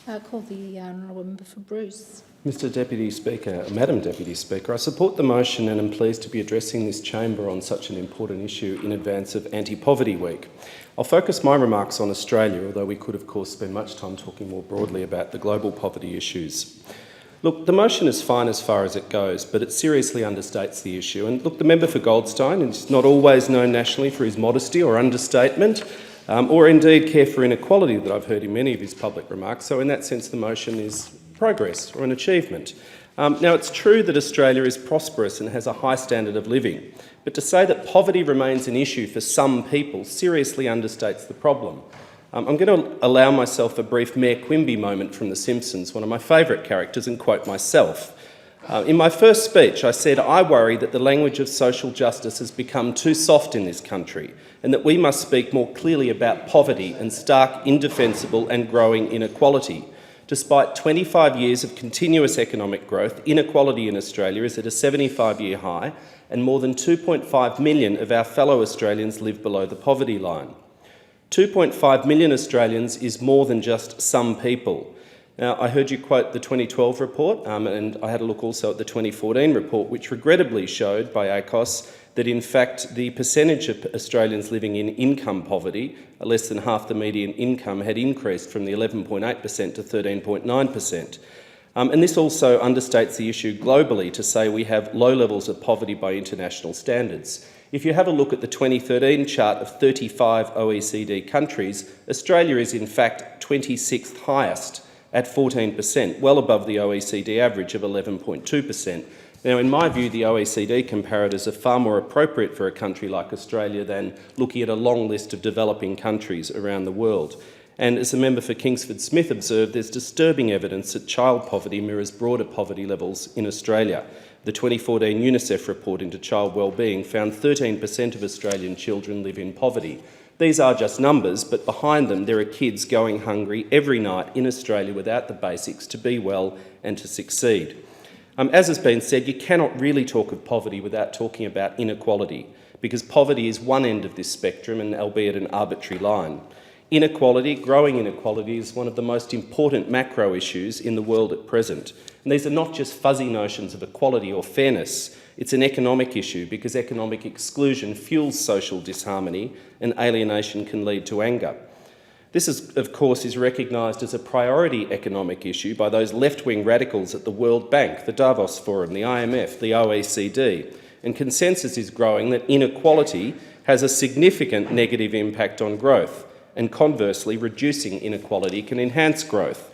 Call the honourable member for Bruce. Madam Deputy Speaker, I support the motion and am pleased to be addressing this chamber on such an important issue in advance of Anti-Poverty Week. I'll focus my remarks on Australia, although we could of course spend much time talking more broadly about the global poverty issues. Look, the motion is fine as far as it goes, but it seriously understates the issue. And look, the member for Goldstein is not always known nationally for his modesty or understatement, or indeed care for inequality that I've heard in many of his public remarks. So in that sense, the motion is progress or an achievement. Now, it's true that Australia is prosperous and has a high standard of living, but to say that poverty remains an issue for some people seriously understates the problem. I'm going to allow myself a brief Mayor Quimby moment from The Simpsons, one of my favourite characters, and quote myself. In my first speech, I said, I worry that the language of social justice has become too soft in this country and that we must speak more clearly about poverty and stark, indefensible and growing inequality. Despite 25 years of continuous economic growth, inequality in Australia is at a 75-year high and more than 2.5 million of our fellow Australians live below the poverty line. 2.5 million Australians is more than just some people. Now, I heard you quote the 2012 report, and I had a look also at the 2014 report, which regrettably showed by ACOS that in fact the percentage of Australians living in income poverty, less than half the median income, had increased from the 11.8% to 13.9%. And this also understates the issue globally to say we have low levels of poverty by international standards. If you have a look at the 2013 chart of 35 OECD countries, Australia is in fact 26th highest at 14%, well above the OECD average of 11.2%. Now, in my view, the OECD comparators are far more appropriate for a country like Australia than looking at a long list of developing countries around the world. And as the member for Kingsford Smith observed, there's disturbing evidence that child poverty mirrors broader poverty levels in Australia. The 2014 UNICEF report into child wellbeing found 13% of Australian children live in poverty. These are just numbers, but behind them there are kids going hungry every night in Australia without the basics to be well and to succeed. As has been said, you cannot really talk of poverty without talking about inequality, because poverty is one end of this spectrum, and albeit an arbitrary line. Inequality, growing inequality, is one of the most important macro issues in the world at present. And these are not just fuzzy notions of equality or fairness. It's an economic issue because economic exclusion fuels social disharmony and alienation can lead to anger. This, of course, is recognised as a priority economic issue by those left-wing radicals at the World Bank, the Davos Forum, the IMF, the OECD, and consensus is growing that inequality has a significant negative impact on growth, and conversely, reducing inequality can enhance growth.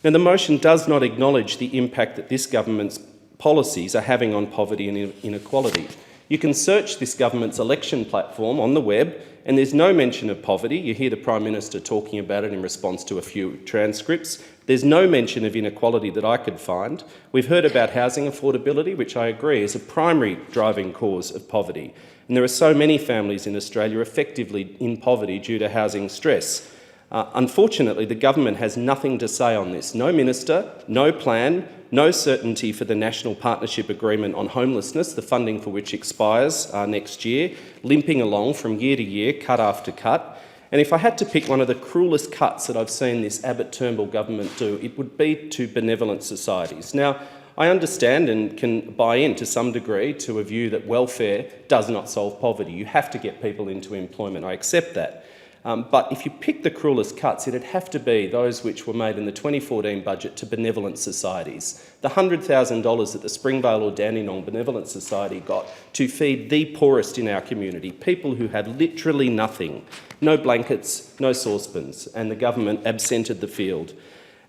Now, the motion does not acknowledge the impact that this government's policies are having on poverty and inequality. You can search this government's election platform on the web, and there's no mention of poverty. You hear the Prime Minister talking about it in response to a few transcripts. There's no mention of inequality that I could find. We've heard about housing affordability, which I agree is a primary driving cause of poverty. And there are so many families in Australia effectively in poverty due to housing stress. Unfortunately, the government has nothing to say on this. No minister, no plan, no certainty for the National Partnership Agreement on Homelessness, the funding for which expires next year, limping along from year to year, cut after cut. And if I had to pick one of the cruelest cuts that I've seen this Abbott-Turnbull government do, it would be to benevolent societies. Now, I understand and can buy in to some degree to a view that welfare does not solve poverty. You have to get people into employment. I accept that. But if you pick the cruelest cuts, it'd have to be those which were made in the 2014 budget to benevolent societies. The $100,000 that the Springvale or Dandenong Benevolent Society got to feed the poorest in our community, people who had literally nothing, no blankets, no saucepans, and the government absented the field.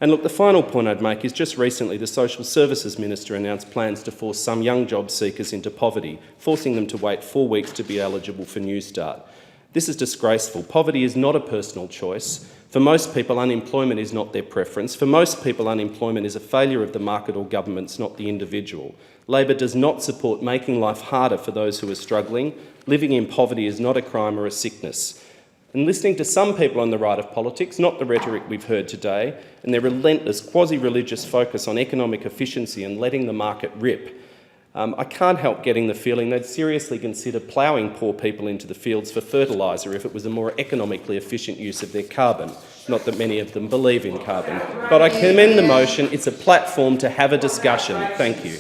And look, the final point I'd make is just recently the Social Services Minister announced plans to force some young job seekers into poverty, forcing them to wait 4 weeks to be eligible for Newstart. This is disgraceful. Poverty is not a personal choice. For most people, unemployment is not their preference. For most people, unemployment is a failure of the market or governments, not the individual. Labor does not support making life harder for those who are struggling. Living in poverty is not a crime or a sickness. And listening to some people on the right of politics, not the rhetoric we've heard today, and their relentless quasi-religious focus on economic efficiency and letting the market rip, I can't help getting the feeling they'd seriously consider ploughing poor people into the fields for fertiliser if it was a more economically efficient use of their carbon. Not that many of them believe in carbon. But I commend the motion. It's a platform to have a discussion. Thank you.